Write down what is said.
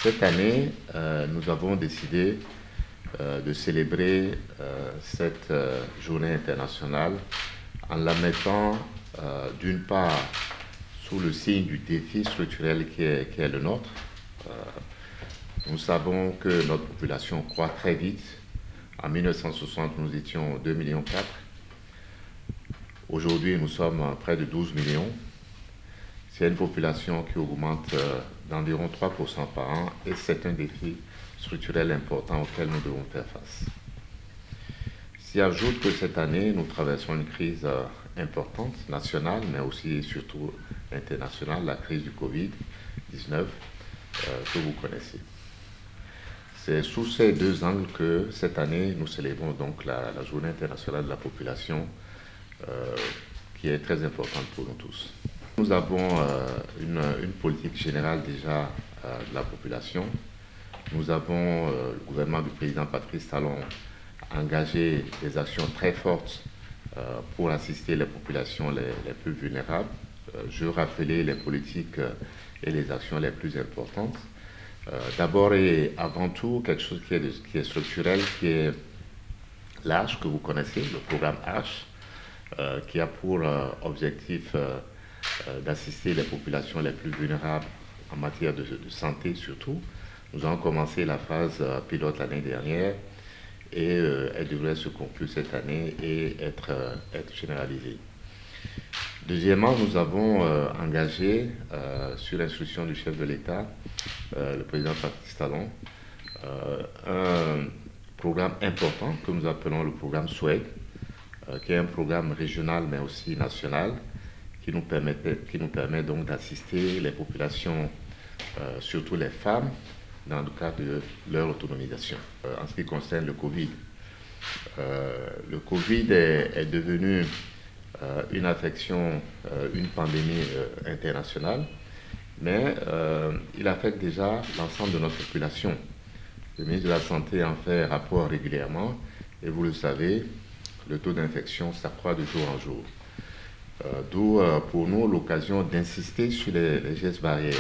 Cette année, nous avons décidé de célébrer cette journée internationale en la mettant d'une part sous le signe du défi structurel qui est le nôtre. Euh, Nous savons que notre population croît très vite. En 1960, nous étions 2,4 millions. Aujourd'hui, nous sommes à près de 12 millions. C'est une population qui augmente d'environ 3% par an et c'est un défi structurel important auquel nous devons faire face. S'y ajoute que cette année, nous traversons une crise importante, nationale, mais aussi et surtout internationale, la crise du Covid-19 que vous connaissez. C'est sous ces deux angles que cette année, nous célébrons donc la Journée internationale de la population qui est très importante pour nous tous. Nous avons une politique générale déjà de la population. Nous avons, le gouvernement du président Patrice Talon, engagé des actions très fortes pour assister les populations les plus vulnérables. Je rappelais les politiques et les actions les plus importantes. D'abord et avant tout, quelque chose qui est structurel, qui est l'ARCHE, que vous connaissez, le programme ARCHE, qui a pour objectif d'assister les populations les plus vulnérables en matière de santé surtout. Nous avons commencé la phase pilote l'année dernière et elle devrait se conclure cette année et être généralisée. Deuxièmement, nous avons engagé, sur l'instruction du chef de l'État, le président Patrice Talon, un programme important que nous appelons le programme SWEG, qui est un programme régional mais aussi national, qui nous permet donc d'assister les populations, surtout les femmes, dans le cadre de leur autonomisation. En ce qui concerne le Covid est devenu une affection, une pandémie internationale, mais il affecte déjà l'ensemble de notre population. Le ministre de la Santé en fait rapport régulièrement et vous le savez, le taux d'infection s'accroît de jour en jour. D'où pour nous l'occasion d'insister sur les gestes barrières.